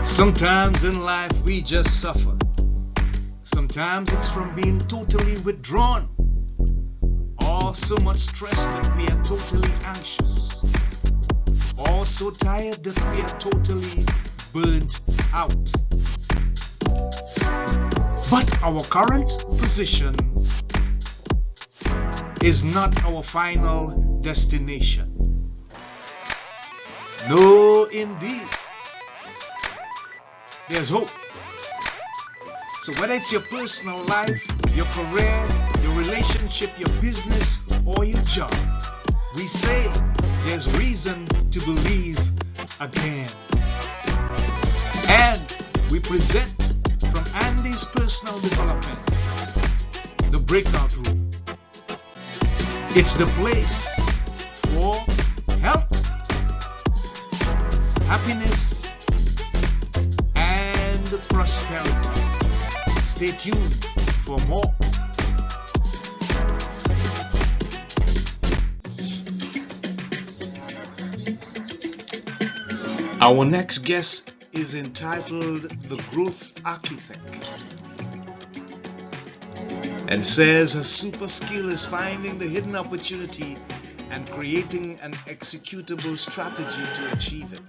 Sometimes in life we just suffer. Sometimes it's from being totally withdrawn, or so much stress that we are totally anxious, or so tired that we are totally burnt out. But our current position is not our final destination. No, indeed. There's hope. So whether it's your personal life, your career, your relationship, your business, or your job, we say there's reason to believe again. And we present from Andy's personal development, the breakout room. It's the place for health, happiness, and prosperity. Stay tuned for more. Our next guest is entitled The Growth Architect, and says her super skill is finding the hidden opportunity and creating an executable strategy to achieve it.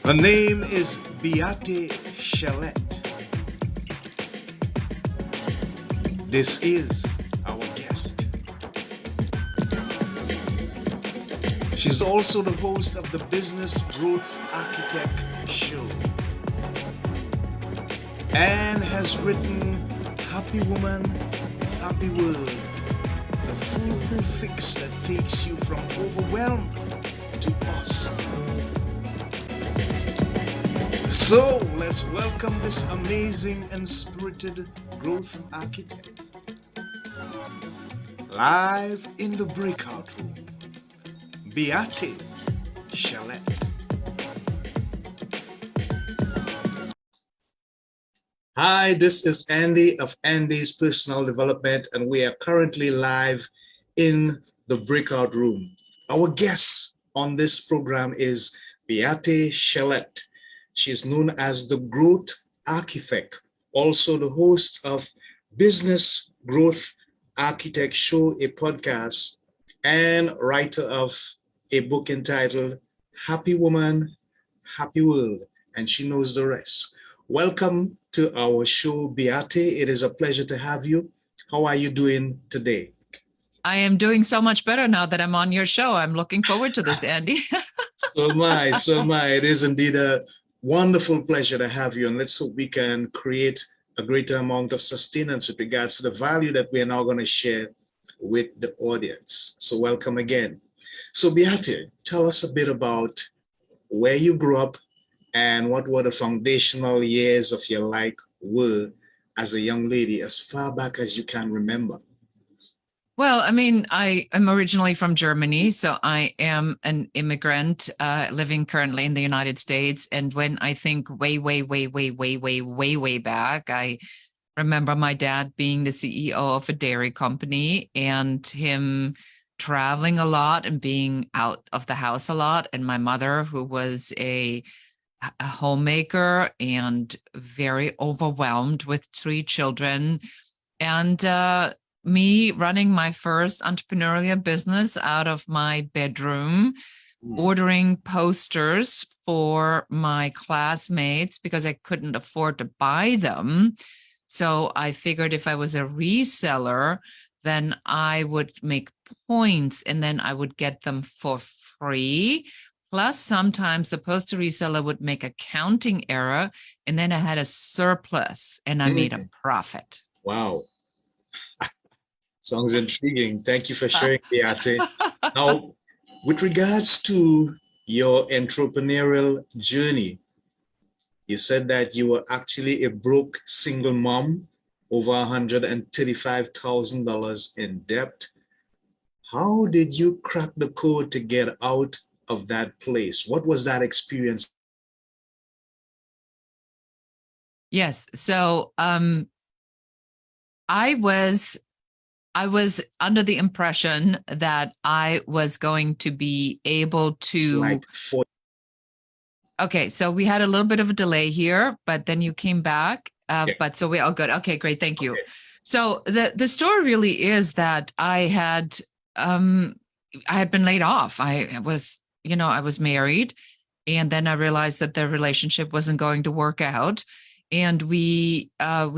Her name is Beate CHELETTE. This is our guest. She's also the host of the Business Growth Architect Show and has written Happy Woman, Happy World, the foolproof fix that takes you from overwhelmed to awesome. So let's welcome this amazing and spirited growth architect live in the breakout room, Beate CHELETTE. Hi, this is Andy of Andy's Personal Development, and we are currently live in the breakout room. Our guest on this program is Beate CHELETTE. She's known as the Growth Architect, also the host of Business Growth Architect Show, a podcast, and writer of a book entitled Happy Woman, Happy World, and she knows the rest. Welcome to our show, Beate. It is a pleasure to have you. How are you doing today? I am doing so much better now that I'm on your show. I'm looking forward to this, Andy. So am I. It is indeed a wonderful pleasure to have you, and let's hope we can create a greater amount of sustenance with regards to the value that we are now going to share with the audience. So welcome again. So Beate, tell us a bit about where you grew up and what were the foundational years of your life were as a young lady, as far back as you can remember. Well, I mean, I am originally from Germany, so I am an immigrant living currently in the United States. And when I think way back, I remember my dad being the CEO of a dairy company and him traveling a lot and being out of the house a lot. And my mother, who was a homemaker and very overwhelmed with 3 children. And me running my first entrepreneurial business out of my bedroom, ordering posters for my classmates because I couldn't afford to buy them. So I figured if I was a reseller, then I would make points and then I would get them for free. Plus, sometimes the poster reseller would make a counting error and then I had a surplus and I made a profit. Wow. Sounds intriguing. Thank you for sharing, Beate. Now, with regards to your entrepreneurial journey, you said that you were actually a broke single mom, over $135,000 in debt. How did you crack the code to get out of that place? What was that experience? Yes. So I was under the impression that I was going to be able to Okay, so we had a little bit of a delay here, but then you came back. Yeah. But so we're all good. Okay, great. Thank you. Okay. So the story really is that I had been laid off. I was married, and then I realized that the relationship wasn't going to work out. And we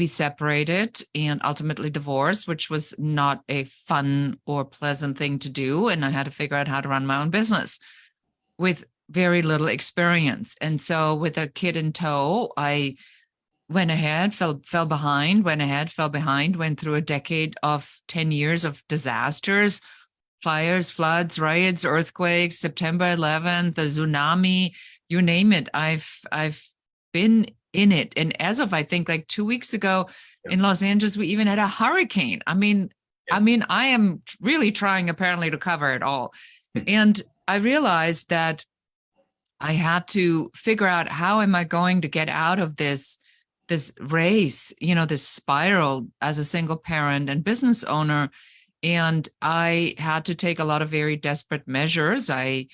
separated and ultimately divorced, which was not a fun or pleasant thing to do. And I had to figure out how to run my own business with very little experience. And so with a kid in tow, I went ahead, fell behind, went through a decade of 10 years of disasters, fires, floods, riots, earthquakes, September 11th, the tsunami, you name it. I've been in it. And as of, I think like 2 weeks ago in Los Angeles, we even had a hurricane. I mean, I am really trying apparently to cover it all. And I realized that I had to figure out, how am I going to get out of this race, this spiral as a single parent and business owner. And I had to take a lot of very desperate measures. I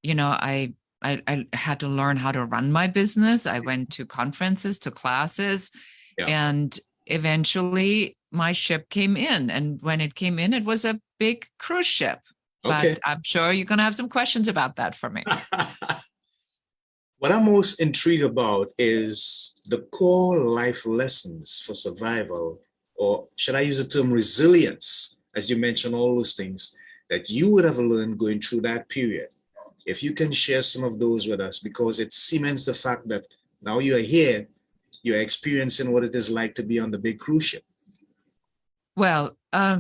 had to learn how to run my business. I went to conferences, to classes, and eventually my ship came in. And when it came in, it was a big cruise ship. Okay. But I'm sure you're going to have some questions about that for me. What I'm most intrigued about is the core life lessons for survival, or should I use the term resilience, as you mentioned, all those things that you would have learned going through that period. If you can share some of those with us, because it cements the fact that now you're here, you're experiencing what it is like to be on the big cruise ship. Well,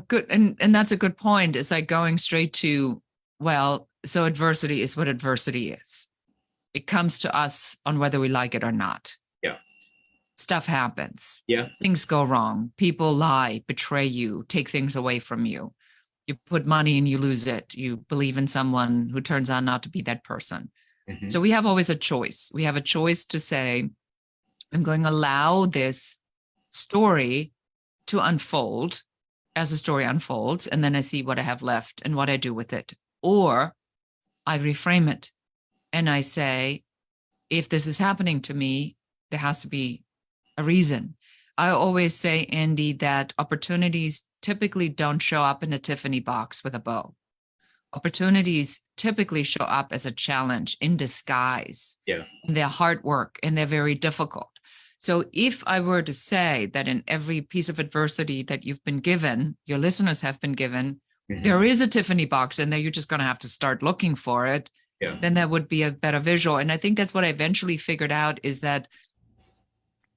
good. And that's a good point. It's like going straight to, well, so adversity is what adversity is. It comes to us on whether we like it or not. Yeah. Stuff happens. Yeah. Things go wrong. People lie, betray you, take things away from you. You put money and you lose it. You believe in someone who turns out not to be that person. Mm-hmm. So we have always a choice. We have a choice to say, I'm going to allow this story to unfold as the story unfolds, and then I see what I have left and what I do with it. Or I reframe it and I say, if this is happening to me, there has to be a reason. I always say, Andy, that opportunities typically don't show up in a Tiffany box with a bow. Opportunities typically show up as a challenge in disguise. Yeah. And they're hard work and they're very difficult. So if I were to say that in every piece of adversity that you've been given, your listeners have been given, mm-hmm. there is a Tiffany box in there, you're just going to have to start looking for it. Yeah. Then that would be a better visual. And I think that's what I eventually figured out, is that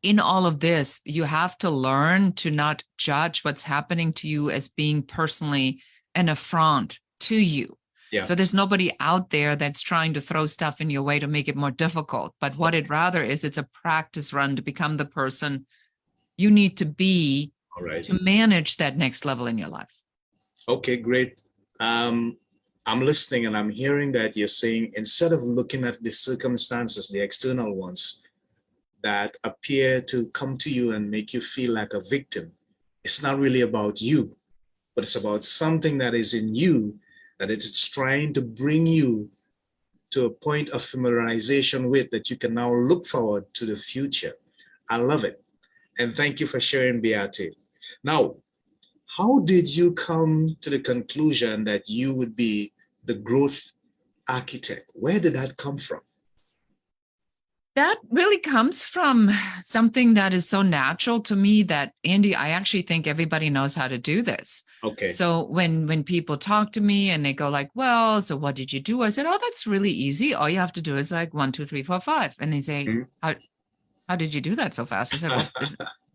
in all of this, you have to learn to not judge what's happening to you as being personally an affront to you. Yeah. So there's nobody out there that's trying to throw stuff in your way to make it more difficult. But what it rather is, it's a practice run to become the person you need to be to manage that next level in your life. Okay, great. I'm listening and I'm hearing that you're saying, instead of looking at the circumstances, the external ones that appear to come to you and make you feel like a victim, it's not really about you, but it's about something that is in you, that it's trying to bring you to a point of familiarization with, that you can now look forward to the future. I love it. And thank you for sharing, Beate. Now, how did you come to the conclusion that you would be the growth architect? Where did that come from? That really comes from something that is so natural to me that, Andy, I actually think everybody knows how to do this. Okay. So when people talk to me and they go like, well, so what did you do? I said, oh, that's really easy. All you have to do is like 1, 2, 3, 4, 5. And they say, how did you do that so fast? I said, well,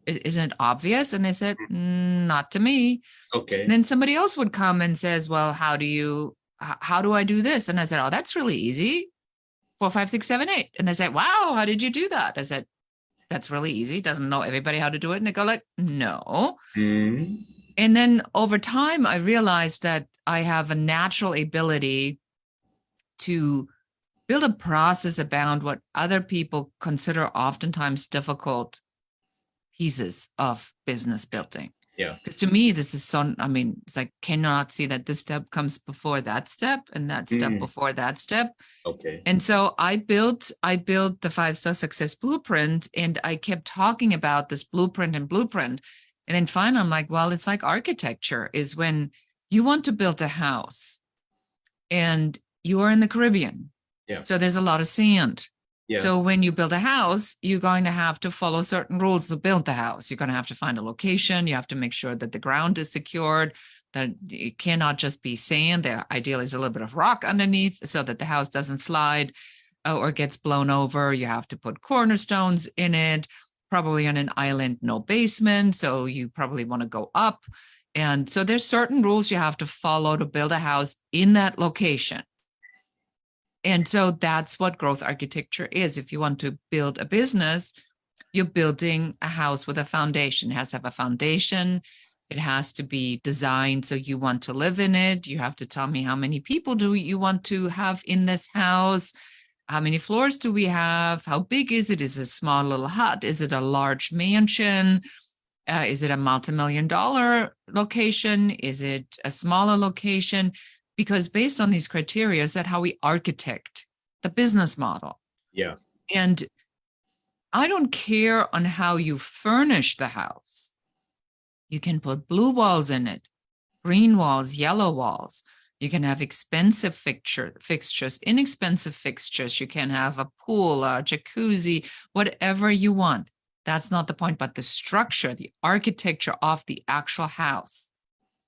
isn't it obvious? And they said, not to me. Okay. And then somebody else would come and says, well, how do I do this? And I said, oh, that's really easy. 4, 5, 6, 7, 8. And they say, wow, how did you do that? I said, that's really easy. Doesn't know everybody how to do it. And they go like, no. Mm-hmm. And then over time, I realized that I have a natural ability to build a process around what other people consider oftentimes difficult pieces of business building. Yeah. Because to me, this is so, I mean, it's like, cannot see that this step comes before that step and that step before that step. Okay. And so I built the 5-star success blueprint, and I kept talking about this blueprint. And then finally I'm like, well, it's like architecture is when you want to build a house and you are in the Caribbean. Yeah. So there's a lot of sand. Yeah. So when you build a house, you're going to have to follow certain rules to build the house. You're going to have to find a location. You have to make sure that the ground is secured, that it cannot just be sand. There ideally is a little bit of rock underneath so that the house doesn't slide or gets blown over. You have to put cornerstones in it, probably on an island, no basement. So you probably want to go up. And so there's certain rules you have to follow to build a house in that location. And so that's what growth architecture is. If you want to build a business, you're building a house with a foundation. It has to have a foundation. It has to be designed so you want to live in it. You have to tell me how many people do you want to have in this house? How many floors do we have? How big is it? Is it a small little hut? Is it a large mansion? Is it a multi-million-dollar location? Is it a smaller location? Because based on these criteria, is that how we architect the business model? Yeah. And I don't care on how you furnish the house. You can put blue walls in it, green walls, yellow walls. You can have expensive fixtures, inexpensive fixtures. You can have a pool, a jacuzzi, whatever you want. That's not the point, but the structure, the architecture of the actual house,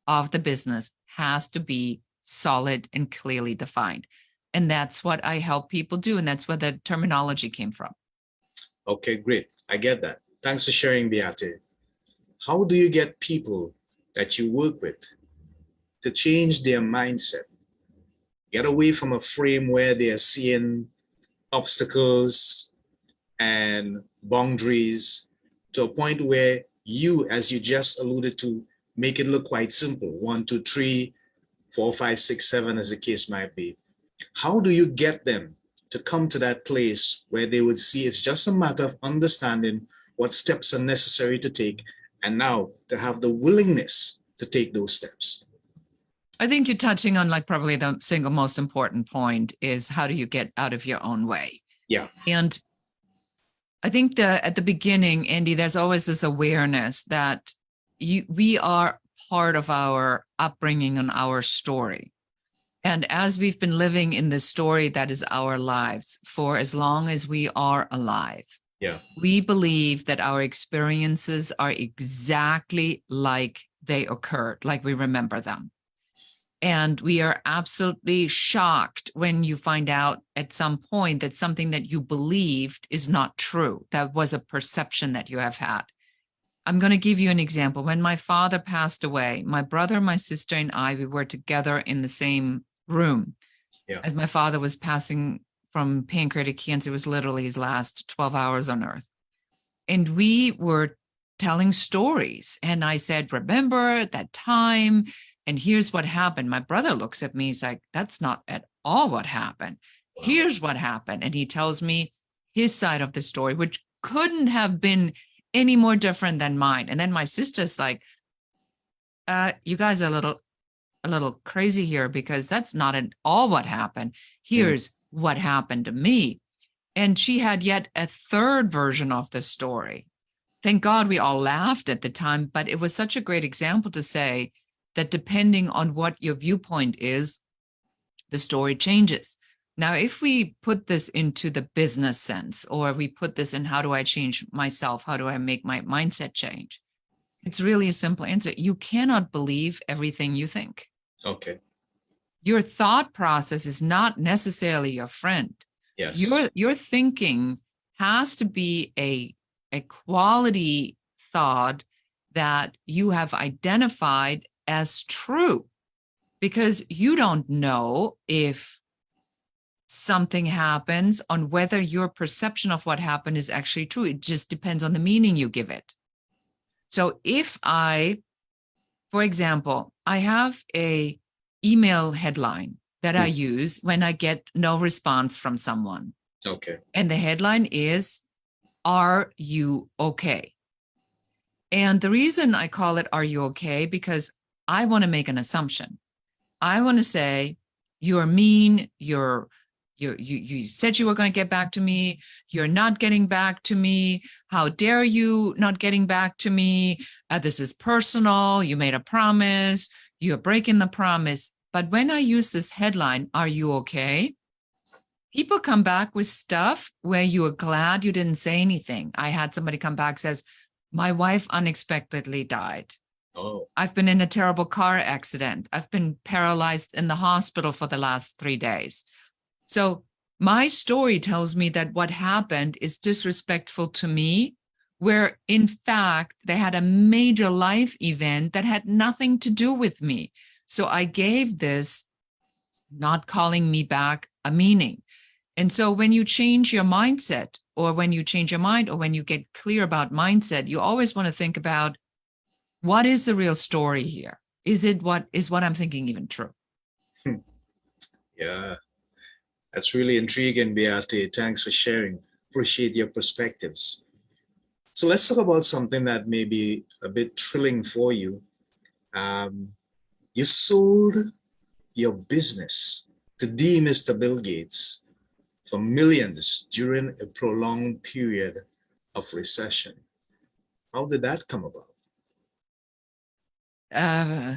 of the business has to be solid and clearly defined. And that's what I help people do. And that's where the terminology came from. Okay, great. I get that. Thanks for sharing, Beate. How do you get people that you work with to change their mindset, get away from a frame where they are seeing obstacles and boundaries to a point where you, as you just alluded to, make it look quite simple. 1, 2, 3, 4, 5, 6, 7, as the case might be. How do you get them to come to that place where they would see it's just a matter of understanding what steps are necessary to take, and now to have the willingness to take those steps? I think you're touching on like probably the single most important point is how do you get out of your own way? Yeah. And I think at the beginning, Andy, there's always this awareness that we are part of our upbringing and our story. And as we've been living in this story that is our lives for as long as we are alive, yeah, we believe that our experiences are exactly like they occurred, like we remember them. And we are absolutely shocked when you find out at some point that something that you believed is not true. That was a perception that you have had. I'm going to give you an example. When my father passed away, my brother, my sister, and I, we were together in the same room. Yeah. As my father was passing from pancreatic cancer. It was literally his last 12 hours on earth. And we were telling stories. And I said, remember that time? And here's what happened. My brother looks at me. He's like, that's not at all what happened. Wow. Here's what happened. And he tells me his side of the story, which couldn't have been any more different than mine. And then my sister's like, you guys are a little crazy here, because that's not at all what happened. Here's what happened to me. And she had yet a third version of the story. Thank God we all laughed at the time, but it was such a great example to say that depending on what your viewpoint is, the story changes. Now, if we put this into the business sense, or we put this in how do I change myself? How do I make my mindset change? It's really a simple answer. You cannot believe everything you think. Okay. Your thought process is not necessarily your friend. Yes. Your thinking has to be a quality thought that you have identified as true, because you don't know if something happens on whether your perception of what happened is actually true. It just depends on the meaning you give it. So if for example, I have a email headline that I use when I get no response from someone. Okay. And the headline is, are you okay? And the reason I call it, "Are you okay?" Because I want to make an assumption. I want to say, you're mean, you said you were going to get back to me. You're not getting back to me. How dare you not getting back to me? This is personal. You made a promise. You're breaking the promise. But when I use this headline, "Are you okay?" people come back with stuff where you are glad you didn't say anything. I had somebody come back, says, "My wife unexpectedly died. Oh, I've been in a terrible car accident. I've been paralyzed in the hospital for the last 3 days." So my story tells me that what happened is disrespectful to me, where in fact they had a major life event that had nothing to do with me. So I gave this not calling me back a meaning. And so when you change your mindset, or when you change your mind, or when you get clear about mindset, you always want to think about, what is the real story here? Is what I'm thinking even true? yeah. That's really intriguing, Beate. Thanks for sharing. Appreciate your perspectives. So let's talk about something that may be a bit thrilling for you. You sold your business to Mr. Bill Gates for millions during a prolonged period of recession. How did that come about?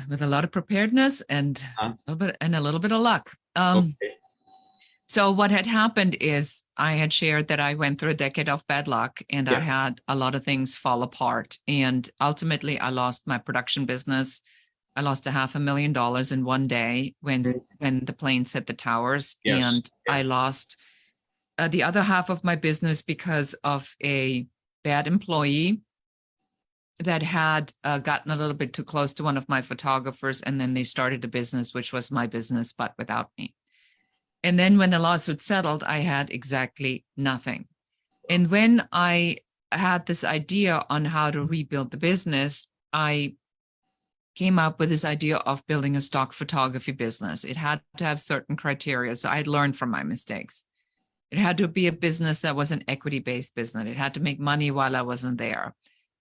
With a lot of preparedness and Huh? a little bit of luck. Okay. So what had happened is, I had shared that I went through a decade of bad luck, and I Yeah. had a lot of things fall apart. And ultimately, I lost my production business. I lost $500,000 in one day when the planes hit the towers. Yes. And Yeah. I lost the other half of my business because of a bad employee that had gotten a little bit too close to one of my photographers. And then they started a business, which was my business, but without me. And then when the lawsuit settled, I had exactly nothing. And when I had this idea on how to rebuild the business, I came up with this idea of building a stock photography business. It had to have certain criteria. So I'd learned from my mistakes. It had to be a business that was an equity-based business. It had to make money while I wasn't there.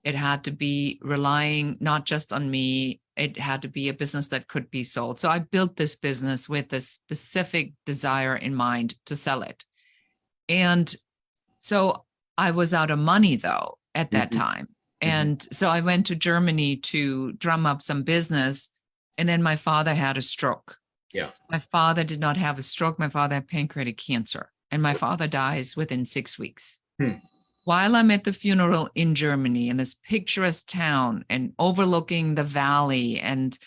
It had to be relying not just on me. It had to be a business that could be sold. So I built this business with a specific desire in mind to sell it. And so I was out of money, though, at that time. And so I went to Germany to drum up some business. And then my father had a stroke. Yeah. My father did not have a stroke. My father had pancreatic cancer. And my father dies within 6 weeks. While I'm at the funeral in Germany, in this picturesque town and overlooking the valley, and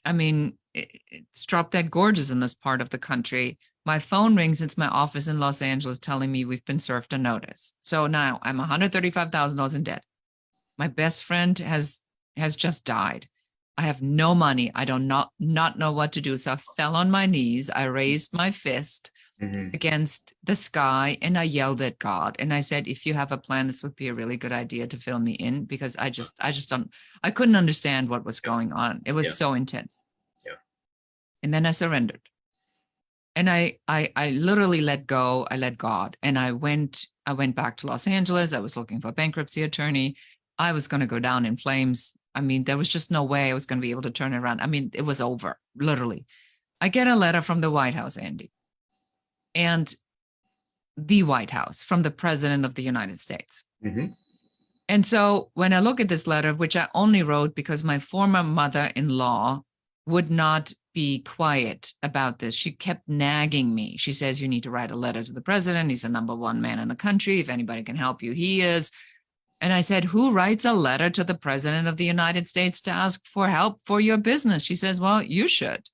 I mean, it's drop dead gorgeous in this part of the country, my phone rings. It's my office in Los Angeles telling me we've been served a notice. So now I'm $135,000 in debt. My best friend has just died. I have no money. I do not know what to do. So I fell on my knees. I raised my fist against the sky and I yelled at God. And I said, "If you have a plan, this would be a really good idea to fill me in," because I couldn't understand what was going on. It was so intense. Yeah. And then I surrendered. And I literally let go. I let God. And I went back to Los Angeles. I was looking for a bankruptcy attorney. I was going to go down in flames. I mean, there was just no way I was going to be able to turn it around. I mean, it was over, literally. I get a letter from the White House, Andy. And the White House, from the President of the United States. And so when I look at this letter, which I only wrote because my former mother-in-law would not be quiet about this. She kept nagging me. She says, "You need to write a letter to the president. He's the #1 man in the country. If anybody can help you, he is." And I said, "Who writes a letter to the President of the United States to ask for help for your business?" She says, "Well, you should."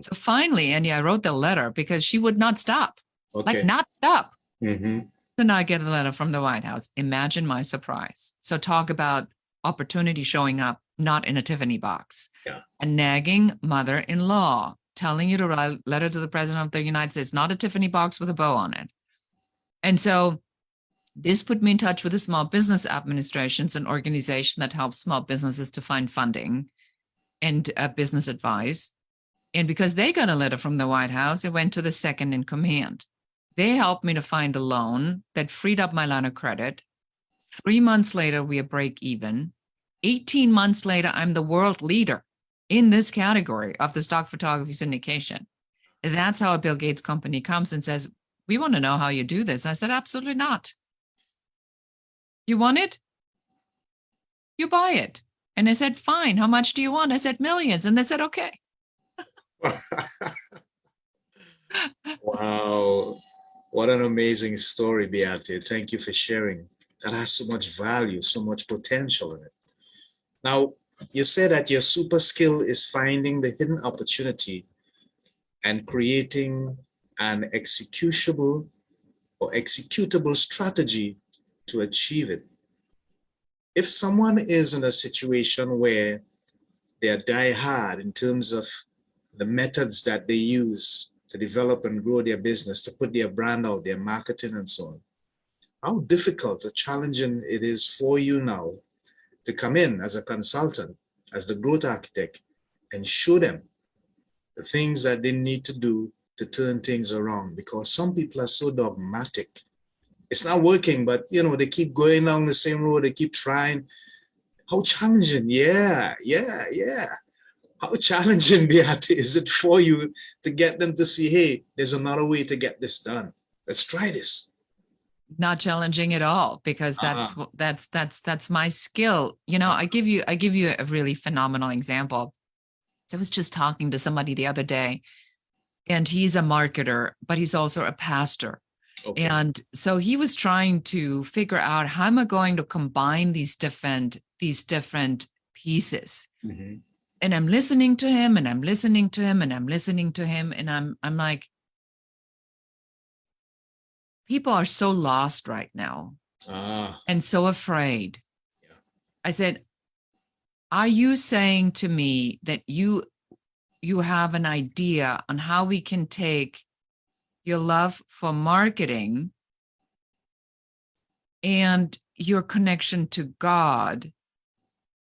So finally, Andy, I wrote the letter because she would not stop. Okay. Like, not stop. So now I get a letter from the White House. Imagine my surprise. So talk about opportunity showing up, not in a Tiffany box. Yeah. A nagging mother-in-law telling you to write a letter to the President of the United States, not a Tiffany box with a bow on it. And so this put me in touch with the Small Business Administrations, an organization that helps small businesses to find funding and business advice. And because they got a letter from the White House, it went to the second in command. They helped me to find a loan that freed up my line of credit. 3 months later, we are break even. 18 months later, I'm the world leader in this category of the stock photography syndication. That's how a Bill Gates company comes and says, we want to know how you do this. I said, absolutely not. You want it? You buy it. And I said, fine. How much do you want? I said, millions. And they said, okay. Wow. What an amazing story, Beate. Thank you for sharing. That has so much value, so much potential in it. Now, you say that your super skill is finding the hidden opportunity and creating an executable or executable strategy to achieve it. If someone is in a situation where they are die hard in terms of the methods that they use to develop and grow their business, to put their brand out, their marketing and so on, how difficult or challenging it is for you now to come in as a consultant, as the growth architect, and show them the things that they need to do to turn things around, because some people are so dogmatic. It's not working, but they keep going down the same road, they keep trying. How challenging, yeah. How challenging, Beate, is it for you to get them to see, hey, there's another way to get this done. Let's try this. Not challenging at all, because that's my skill. I give you a really phenomenal example. So I was just talking to somebody the other day, and he's a marketer, but he's also a pastor. Okay. And so he was trying to figure out, how am I going to combine these different pieces? Mm-hmm. And I'm listening to him, and I'm listening to him, and I'm listening to him, and I'm like, people are so lost right now and so afraid. Yeah. I said, are you saying to me that you have an idea on how we can take your love for marketing and your connection to God,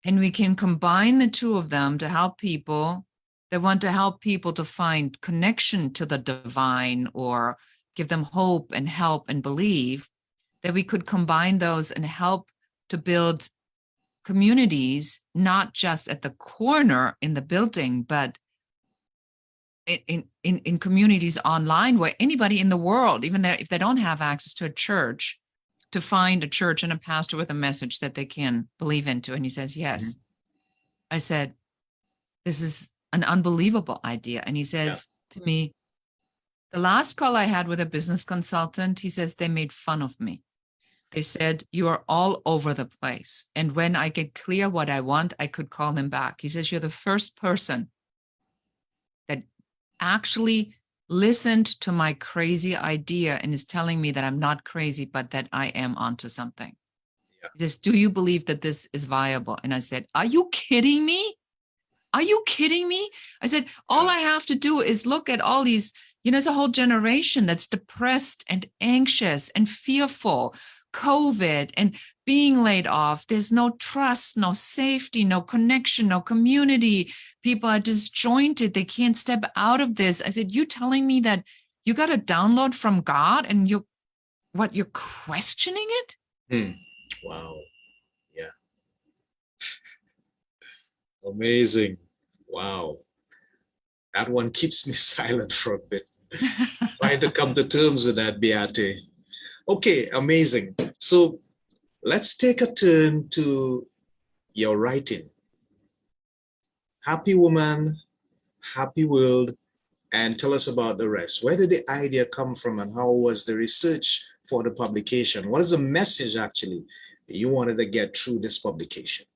and we can combine the two of them to help people that want to help people to find connection to the divine, or give them hope and help and believe, that we could combine those and help to build communities, not just at the corner in the building, but in communities online, where anybody in the world, even if they don't have access to a church, to find a church and a pastor with a message that they can believe into. And he says, yes. Mm-hmm. I said, this is an unbelievable idea. And he says to me, the last call I had with a business consultant, he says, they made fun of me. They said, you are all over the place. And when I get clear what I want, I could call them back. He says, you're the first person that actually listened to my crazy idea and is telling me that I'm not crazy, but that I am onto something. Yeah. He says, do you believe that this is viable? And I said, are you kidding me? Are you kidding me? I said, all I have to do is look at all these, there's a whole generation that's depressed and anxious and fearful. COVID and being laid off. There's no trust, no safety, no connection, no community. People are disjointed. They can't step out of this. I said, you telling me that you got a download from God and you're questioning it? Wow. Yeah. Amazing. Wow. That one keeps me silent for a bit. Trying to come to terms with that, Beate. Okay, amazing. So let's take a turn to your writing. Happy Woman, Happy World, and tell us about the rest. Where did the idea come from, and how was the research for the publication? What is the message actually you wanted to get through this publication?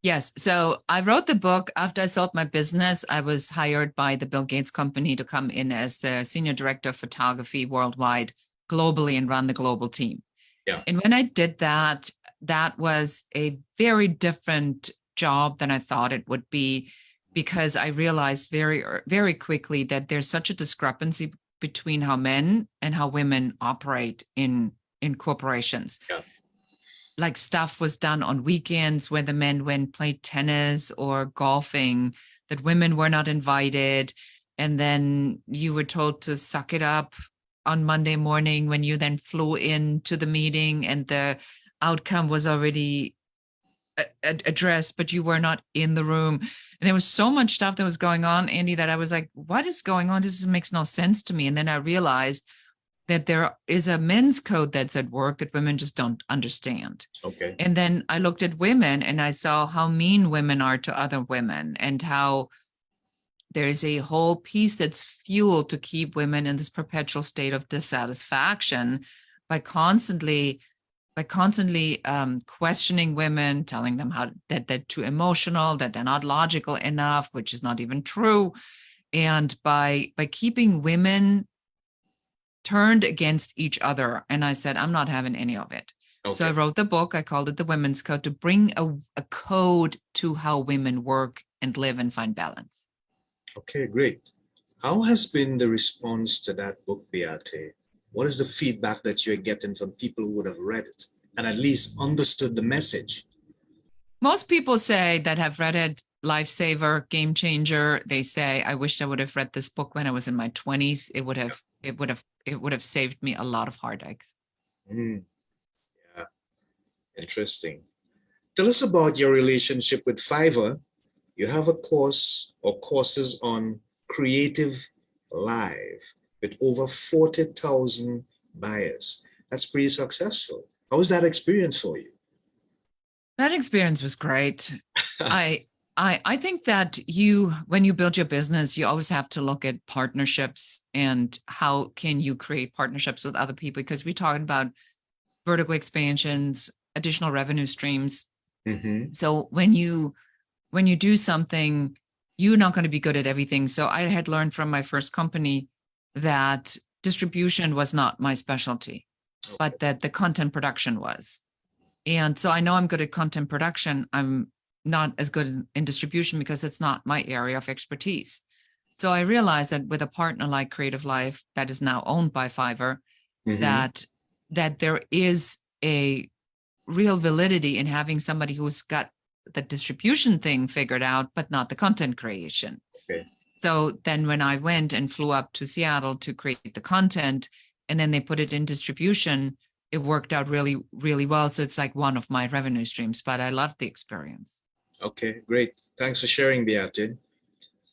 Yes. So I wrote the book after I sold my business. I was hired by the Bill Gates company to come in as the senior director of photography worldwide, globally, and run the global team. Yeah. And when I did that, that was a very different job than I thought it would be, because I realized very, very quickly that there's such a discrepancy between how men and how women operate in corporations. Yeah. Like stuff was done on weekends where the men went play tennis or golfing, that women were not invited. And then you were told to suck it up on Monday morning when you then flew into the meeting, and the outcome was already addressed, but you were not in the room. And there was so much stuff that was going on, Andy, that I was like, what is going on? This makes no sense to me. And then I realized that there is a men's code that's at work that women just don't understand. Okay. And then I looked at women and I saw how mean women are to other women, and how there's a whole piece that's fueled to keep women in this perpetual state of dissatisfaction by constantly questioning women, telling them that they're too emotional, that they're not logical enough, which is not even true, and by keeping women turned against each other. And I said, I'm not having any of it. Okay. So I wrote the book. I called it The Women's Code, to bring a code to how women work and live and find balance. Okay, great. How has been the response to that book, Beate? What is the feedback that you're getting from people who would have read it and at least understood the message? Most people say that have read it, lifesaver, game changer. They say, I wish I would have read this book when I was in my 20s. It would have saved me a lot of heartaches. Yeah, interesting. Tell us about your relationship with Fiverr. You have a course or courses on Creative Live with over 40,000 buyers. That's pretty successful. How was that experience for you? That experience was great. I think that when you build your business, you always have to look at partnerships and how can you create partnerships with other people, because we're talking about vertical expansions, additional revenue streams. Mm-hmm. So when you do something, you're not going to be good at everything. So I had learned from my first company that distribution was not my specialty, okay, but that the content production was. And so I know I'm good at content production. I'm not as good in distribution because it's not my area of expertise. So I realized that with a partner like Creative Life that is now owned by Fiverr, mm-hmm, that there is a real validity in having somebody who's got the distribution thing figured out, but not the content creation. Okay. So then when I went and flew up to Seattle to create the content, and then they put it in distribution, it worked out really, really well. So it's like one of my revenue streams, but I loved the experience. Okay, great. Thanks for sharing, Beate.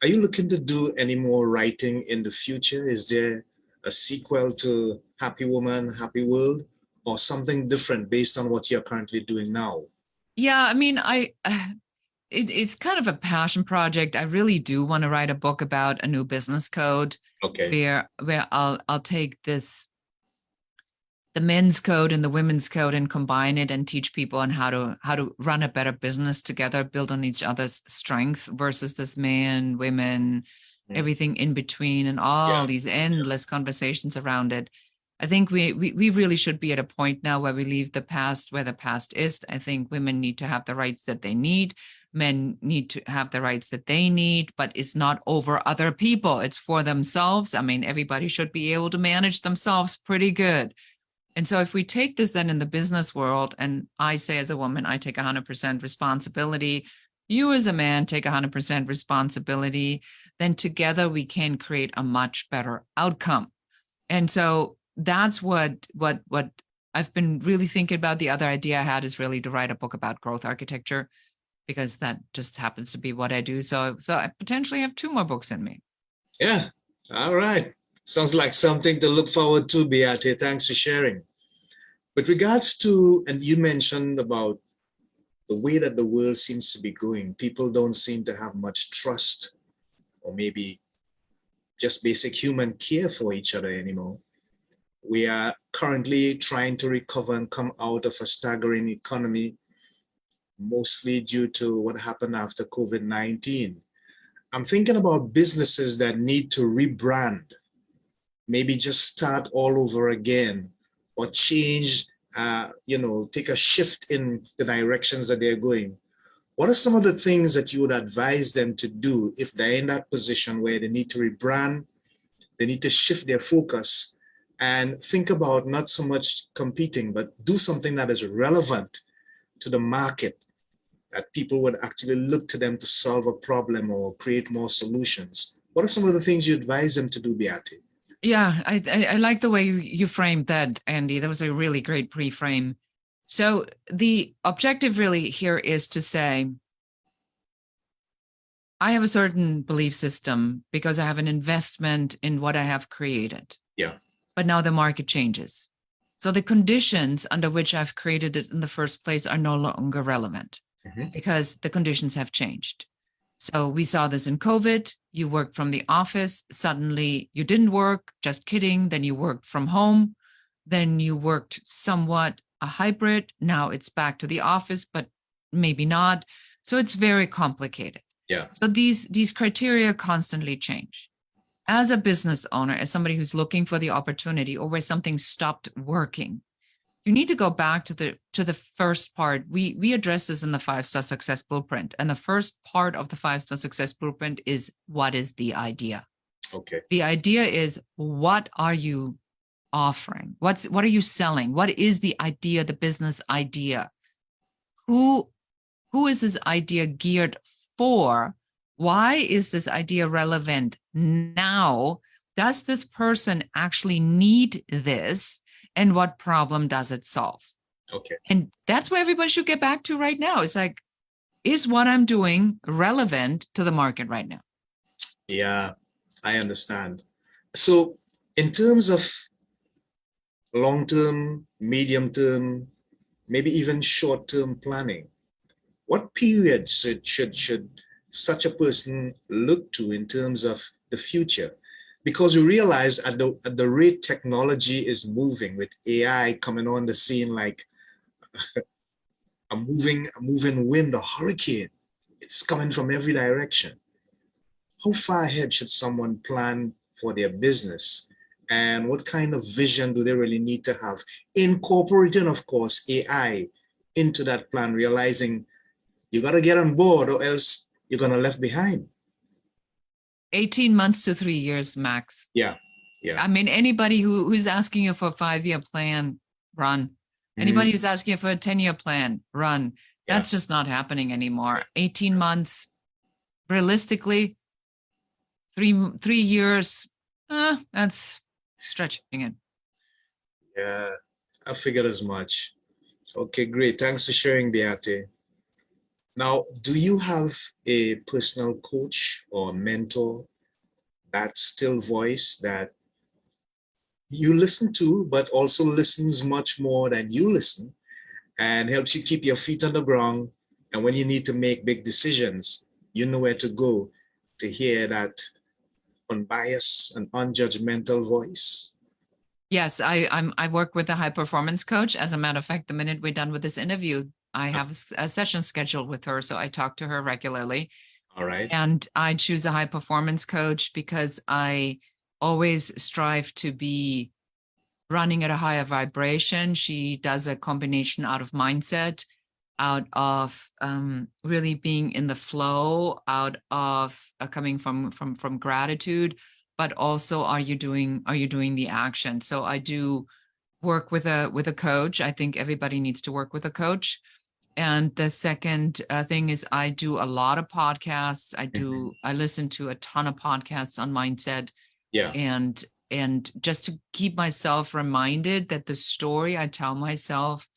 Are you looking to do any more writing in the future? Is there a sequel to Happy Woman, Happy World, or something different based on what you're currently doing now? Yeah, I mean, it's kind of a passion project. I really do want to write a book about a new business code. Okay. Where I'll take the men's code and the women's code and combine it and teach people on how to run a better business together, build on each other's strength versus this man, women, everything in between, and all these endless conversations around it. I think we really should be at a point now where we leave the past where the past is. I think women need to have the rights that they need. Men need to have the rights that they need, but it's not over other people. It's for themselves. I mean, everybody should be able to manage themselves pretty good. And so if we take this then in the business world, and I say as a woman, I take 100% responsibility, you as a man take 100% responsibility, then together we can create a much better outcome. And so that's what I've been really thinking about. The other idea I had is really to write a book about growth architecture, because that just happens to be what I do. So I potentially have 2 more books in me. Yeah. All right. Sounds like something to look forward to, Beate. Thanks for sharing. With regards to, and you mentioned about the way that the world seems to be going, people don't seem to have much trust or maybe just basic human care for each other anymore. We are currently trying to recover and come out of a staggering economy, mostly due to what happened after COVID-19. I'm thinking about businesses that need to rebrand, maybe just start all over again, or change, take a shift in the directions that they're going. What are some of the things that you would advise them to do if they're in that position where they need to rebrand, they need to shift their focus and think about not so much competing, but do something that is relevant to the market, that people would actually look to them to solve a problem or create more solutions? What are some of the things you advise them to do, Beate? Yeah, I like the way you framed that, Andy. That was a really great pre-frame. So the objective really here is to say, I have a certain belief system because I have an investment in what I have created. Yeah. But now the market changes. So the conditions under which I've created it in the first place are no longer relevant because the conditions have changed. So we saw this in COVID. You worked from the office. Suddenly you didn't work. Just kidding. Then you worked from home. Then you worked somewhat a hybrid. Now it's back to the office, but maybe not. So it's very complicated. Yeah. So these criteria constantly change. As a business owner, as somebody who's looking for the opportunity or where something stopped working, you need to go back to the first part. We address this in the 5-Star Success Blueprint. And the first part of the 5-Star Success Blueprint is, what is the idea? Okay. The idea is, what are you offering? What are you selling? What is the idea, the business idea? Who is this idea geared for? Why is this idea relevant now? Does this person actually need this? And what problem does it solve? Okay. And that's where everybody should get back to right now. It's like, is what I'm doing relevant to the market right now? Yeah, I understand. So in terms of long-term, medium-term, maybe even short-term planning, what period should such a person look to in terms of the future? Because we realize at the rate technology is moving, with AI coming on the scene like a moving wind, a hurricane, it's coming from every direction. How far ahead should someone plan for their business? And what kind of vision do they really need to have? Incorporating, of course, AI into that plan, realizing you got to get on board or else you're going to left behind. 18 months to 3 years max. Yeah. Yeah. I mean, anybody who's asking you for a 5-year plan, run. Anybody who's asking you for a 10-year plan, run. That's just not happening anymore. 18 months, realistically, three years, that's stretching it. Yeah, I figured as much. Okay, great. Thanks for sharing, Beate. Now, do you have a personal coach or mentor, that still voice that you listen to, but also listens much more than you listen and helps you keep your feet on the ground? And when you need to make big decisions, you know where to go to hear that unbiased and unjudgmental voice. Yes, I work with a high performance coach. As a matter of fact, the minute we're done with this interview, I have a session scheduled with her. So I talk to her regularly. All right. And I choose a high performance coach because I always strive to be running at a higher vibration. She does a combination out of mindset, out of really being in the flow, out of coming from gratitude, but also are you doing the action? So I do work with a coach. I think everybody needs to work with a coach. And the second thing is, I do a lot of podcasts. I listen to a ton of podcasts on mindset. Yeah. And just to keep myself reminded that the story I tell myself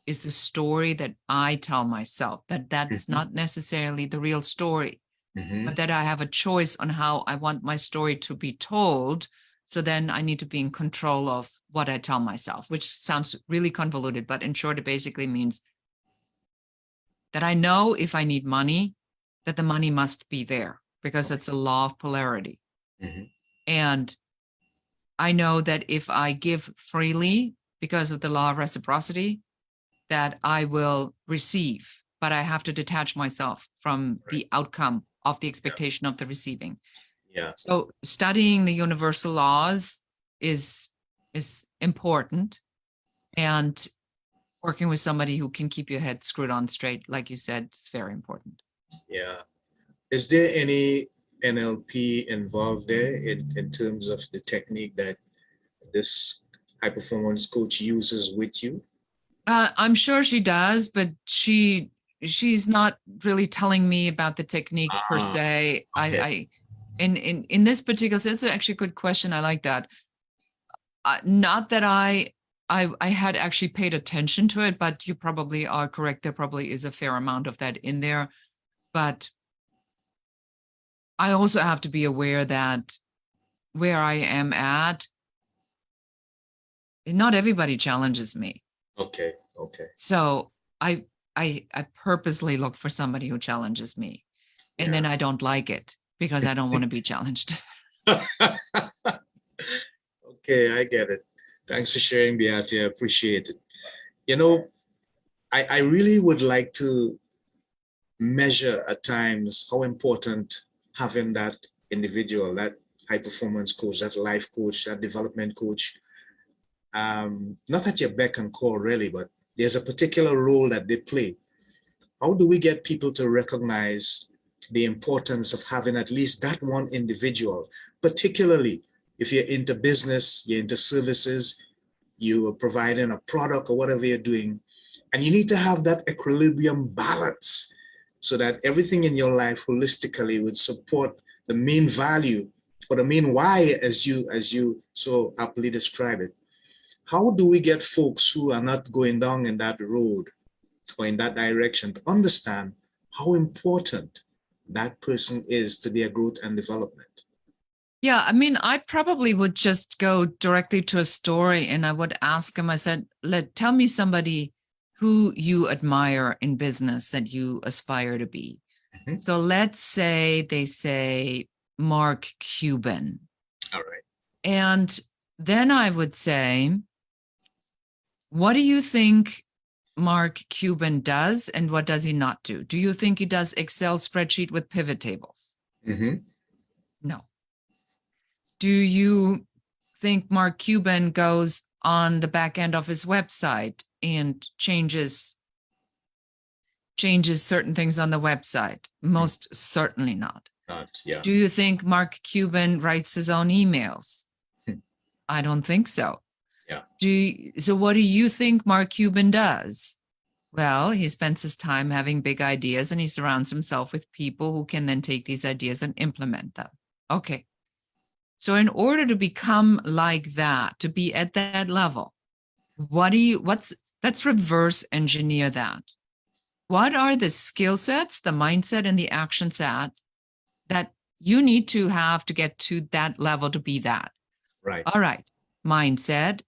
is the story that I tell myself, that's not necessarily the real story, but that I have a choice on how I want my story to be told. So then I need to be in control of what I tell myself, which sounds really convoluted, but in short, it basically means that I know if I need money, that the money must be there because it's a law of polarity. And I know that if I give freely because of the law of reciprocity, that I will receive, but I have to detach myself from the outcome of the expectation of the receiving. Yeah. So studying the universal laws is important, and working with somebody who can keep your head screwed on straight, like you said, is very important. Yeah. Is there any NLP involved there in terms of the technique that this high performance coach uses with you? I'm sure she does, but she's not really telling me about the technique per se. Okay. In this particular sense, it's actually a good question. I like that. Not that I I had actually paid attention to it, but you probably are correct. There probably is a fair amount of that in there. But I also have to be aware that where I am at, not everybody challenges me. Okay. Okay. So I purposely look for somebody who challenges me. And then I don't like it because I don't want to be challenged. Okay, I get it. Thanks for sharing, Beate. I appreciate it. You know, I really would like to measure at times how important having that individual, that high performance coach, that life coach, that development coach, not at your beck and call really, but there's a particular role that they play. How do we get people to recognize the importance of having at least that one individual, particularly if you're into business, you're into services, you are providing a product or whatever you're doing, and you need to have that equilibrium balance so that everything in your life holistically would support the main value or the main why, as you so aptly describe it. How do we get folks who are not going down in that road or in that direction to understand how important that person is to their growth and development? Yeah, I mean, I probably would just go directly to a story and I would ask him, I said, tell me somebody who you admire in business that you aspire to be. Mhm. So let's say they say Mark Cuban. All right. And then I would say, what do you think Mark Cuban does and what does he not do? Do you think he does Excel spreadsheet with pivot tables? Mm-hmm. No. Do you think Mark Cuban goes on the back end of his website and changes certain things on the website? Most certainly not. Yeah. Do you think Mark Cuban writes his own emails? I don't think so. Yeah. So what do you think Mark Cuban does? Well, he spends his time having big ideas and he surrounds himself with people who can then take these ideas and implement them. Okay. So in order to become like that, to be at that level, let's reverse engineer that. What are the skill sets, the mindset, and the action sets that you need to have to get to that level to be that? Right. All right. Mindset.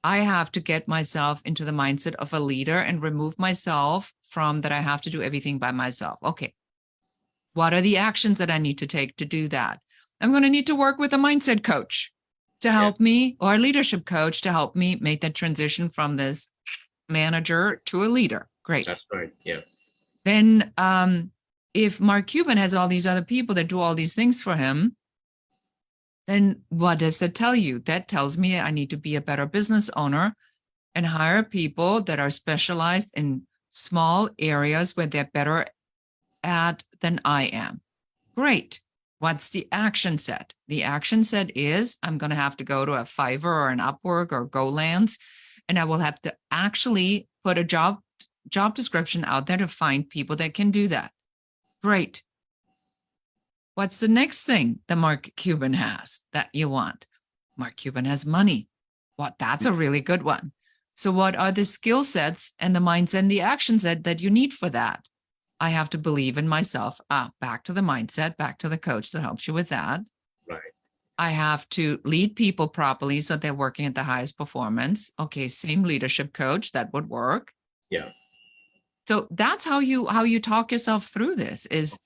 I have to get myself into the mindset of a leader and remove myself from that I have to do everything by myself. Okay. What are the actions that I need to take to do that? I'm going to need to work with a mindset coach to help me, or a leadership coach to help me make that transition from this manager to a leader. Great. That's right. Yeah. Then if Mark Cuban has all these other people that do all these things for him, then what does that tell you? That tells me I need to be a better business owner and hire people that are specialized in small areas where they're better at than I am. Great. What's the action set? The action set is I'm going to have to go to a Fiverr or an Upwork or GoLands, and I will have to actually put a job description out there to find people that can do that. Great. What's the next thing that Mark Cuban has that you want? Mark Cuban has money. Well, that's a really good one. So what are the skill sets and the mindset and the action set that you need for that? I have to believe in myself. Back to the mindset, back to the coach that helps you with that. Right. I have to lead people properly so they're working at the highest performance. Okay, same leadership coach, that would work. Yeah. So that's how you talk yourself through this is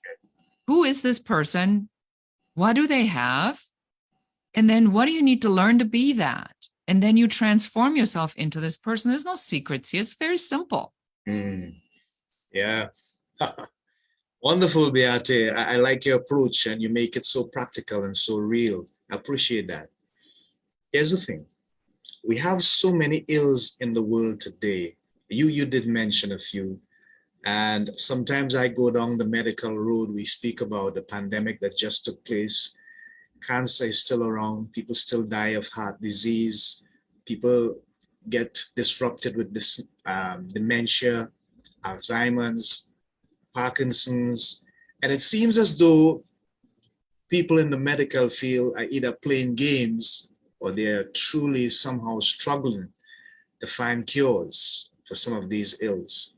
who is this person? What do they have? And then what do you need to learn to be that? And then you transform yourself into this person. There's no secrets here. It's very simple. Yeah. Wonderful, Beate. I like your approach and you make it so practical and so real. I appreciate that. Here's the thing. We have so many ills in the world today. You did mention a few. And sometimes I go down the medical road. We speak about the pandemic that just took place. Cancer is still around. People still die of heart disease. People get disrupted with this dementia, Alzheimer's, Parkinson's. And it seems as though people in the medical field are either playing games or they're truly somehow struggling. to find cures for some of these ills.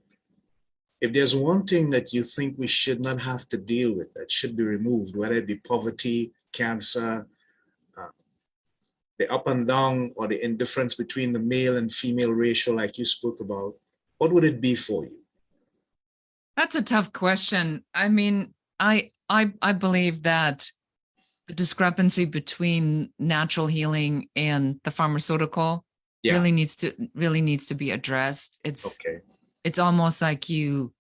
If there's one thing that you think we should not have to deal with, that should be removed, whether it be poverty, cancer, uh, the up and down, or the indifference between the male and female ratio, like you spoke about, what would it be for you? That's a tough question. I mean, I believe that the discrepancy between natural healing and the pharmaceutical Yeah. really needs to be addressed. Okay. It's almost like you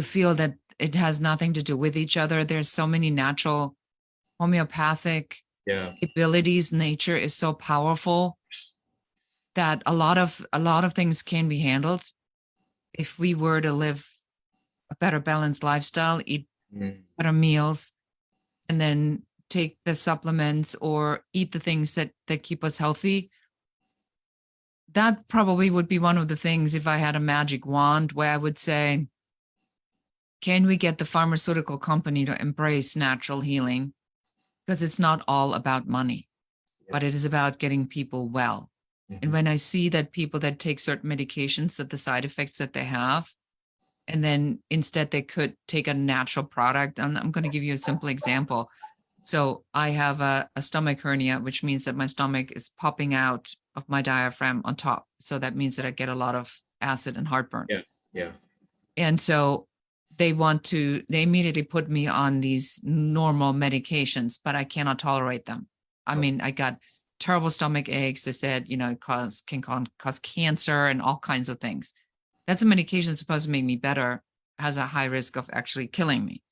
feel that it has nothing to do with each other. There's so many natural homeopathic Yeah. abilities. Nature is so powerful that a lot of things can be handled if we were to live a better balanced lifestyle, eat better meals, and then take the supplements or eat the things that keep us healthy. That probably would be one of the things, if I had a magic wand, where I would say, can we get the pharmaceutical company to embrace natural healing? Because it's not all about money, but it is about getting people well. And when I see that people that take certain medications, that the side effects that they have, and then instead they could take a natural product. And I'm going to give you a simple example. So I have a stomach hernia, which means that my stomach is popping out of my diaphragm on top. So that means that I get a lot of acid and heartburn. Yeah. Yeah. And so they immediately put me on these normal medications, but I cannot tolerate them. I mean, I got terrible stomach aches. They said, it can cause cancer and all kinds of things. That's a medication that's supposed to make me better, has a high risk of actually killing me.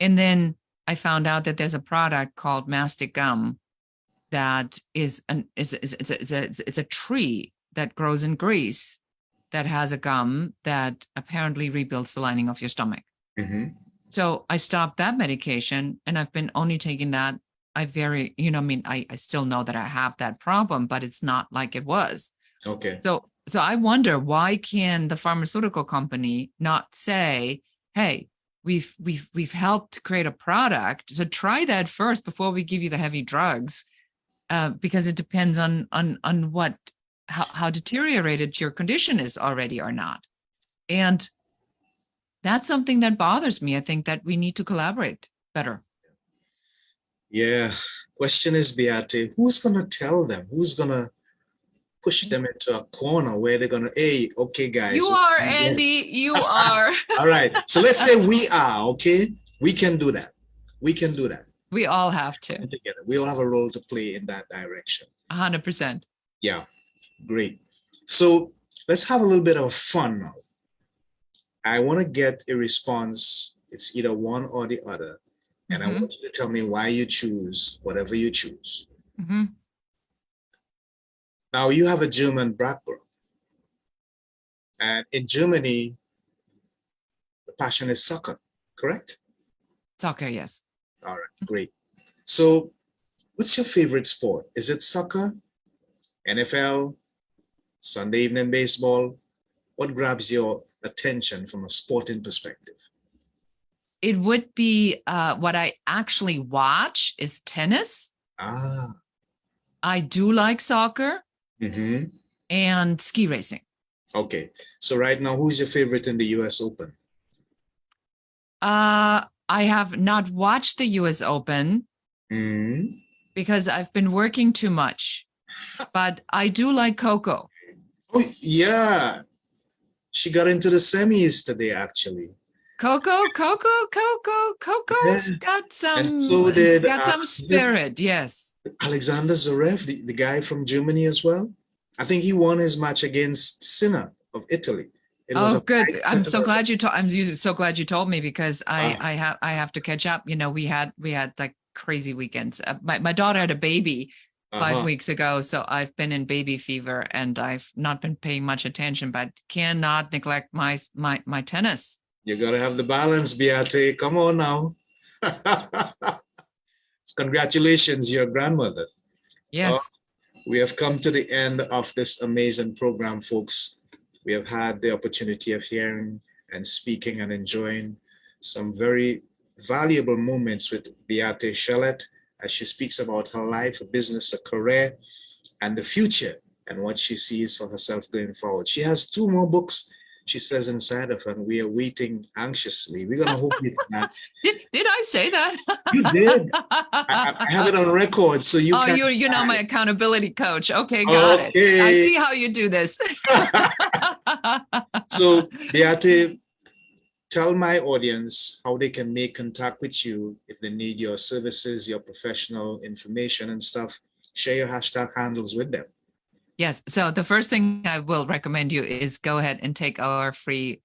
And then I found out that there's a product called mastic gum that is a tree that grows in Greece that has a gum that apparently rebuilds the lining of your stomach. So I stopped that medication, and I've been only taking that. I still know that I have that problem, but it's not like it was. Okay. So I wonder, why can the pharmaceutical company not say, hey, we've helped create a product, so try that first before we give you the heavy drugs, because it depends on how deteriorated your condition is already or not. And that's something that bothers me. I think that we need to collaborate better. Yeah. Question is, Beate, who's going to tell them? Who's going to push them into a corner where they're going to, hey, okay, guys. You are, Andy. You are. All right. So let's say we are, okay? We can do that. We can do that. We all have to. Together. We all have a role to play in that direction. 100%. Yeah. Great. So let's have a little bit of fun now. I want to get a response. It's either one or the other. And I want you to tell me why you choose whatever you choose. Now, you have a German background. And in Germany, the passion is soccer, correct? Soccer, yes. All right, great. So what's your favorite sport? Is it soccer, NFL, Sunday evening baseball? What grabs your attention from a sporting perspective? It would be what I actually watch is tennis. I do like soccer and ski racing. Okay. So right now, who's your favorite in the US Open? I have not watched the US Open because I've been working too much, but I do like Coco. Oh, yeah. She got into the semis today, actually. Coco's got some, spirit, yes. Alexander Zverev, the guy from Germany as well. I think he won his match against Sinner of Italy. Good. I'm so glad you told. I'm so glad you told me, because I have to catch up. We had like crazy weekends. My daughter had a baby 5 weeks ago, so I've been in baby fever, and I've not been paying much attention, but cannot neglect my tennis. You gotta have the balance, Beate. Come on now. Congratulations, your grandmother. Yes. We have come to the end of this amazing program, folks. We have had the opportunity of hearing and speaking and enjoying some very valuable moments with Beate CHELETTE as she speaks about her life, her business, her career, and the future and what she sees for herself going forward. She has 2 more books, she says, inside of her, and we are waiting anxiously. We're going to hope you can. Did I say that? You did. I have it on record, so you can. You're now my accountability coach. Okay, got it. Okay. I see how you do this. So, Beate, tell my audience how they can make contact with you if they need your services, your professional information and stuff. Share your hashtag handles with them. Yes. So the first thing I will recommend you is go ahead and take our free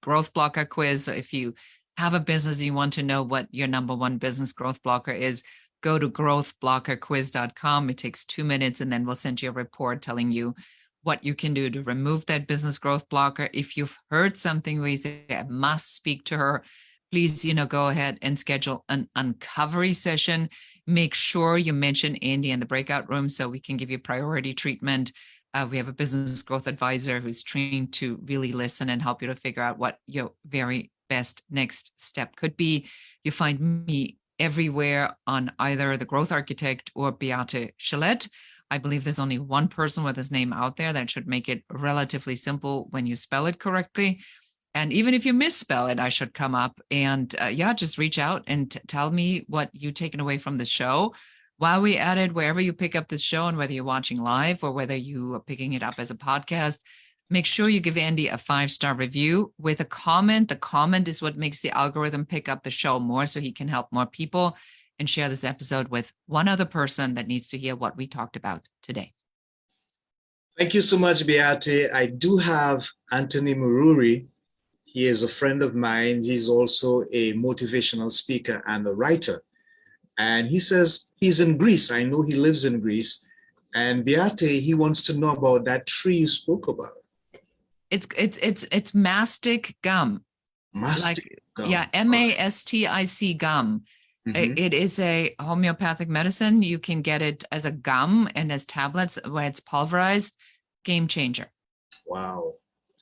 growth blocker quiz. So if you have a business, you want to know what your number 1 business growth blocker is, go to growthblockerquiz.com. It takes 2 minutes, and then we'll send you a report telling you what you can do to remove that business growth blocker. If you've heard something where you say, I must speak to her, please, go ahead and schedule an uncovery session. Make sure you mention Andy in the breakout room so we can give you priority treatment. We have a business growth advisor who's trained to really listen and help you to figure out what your very best next step could be. You find me everywhere on either The Growth Architect or Beate CHELETTE. I believe there's only one person with his name out there. That should make it relatively simple when you spell it correctly. And even if you misspell it, I should come up and just reach out and tell me what you've taken away from the show. While we at it, wherever you pick up this show, and whether you're watching live or whether you are picking it up as a podcast, make sure you give Andy a 5-star review with a comment. The comment is what makes the algorithm pick up the show more so he can help more people, and share this episode with one other person that needs to hear what we talked about today. Thank you so much, Beate. I do have Anthony Mururi. He is a friend of mine. He's also a motivational speaker and a writer. And he says he's in Greece. I know he lives in Greece. And Beate, he wants to know about that tree you spoke about. It's mastic gum. Mastic gum. Yeah, mastic gum. Mm-hmm. It is a homeopathic medicine. You can get it as a gum and as tablets where it's pulverized. Game changer. Wow.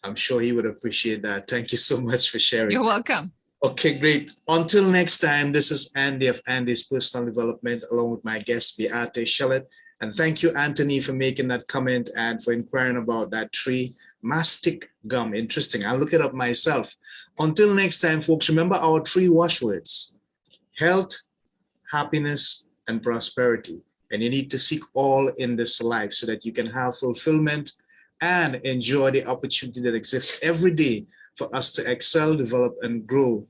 I'm sure he would appreciate that. Thank you so much for sharing. You're welcome. Okay, great. Until next time, this is Andy of Andy's Personal Development, along with my guest, Beate CHELETTE. And thank you, Anthony, for making that comment and for inquiring about that tree. Mastic gum. Interesting. I'll look it up myself. Until next time, folks, remember our 3 watchwords: health, happiness, and prosperity. And you need to seek all in this life so that you can have fulfillment and enjoy the opportunity that exists every day for us to excel, develop, and grow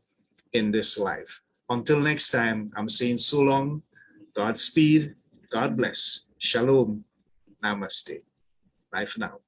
in this life. Until next time, I'm saying so long, Godspeed, God bless, Shalom, Namaste. Bye for now.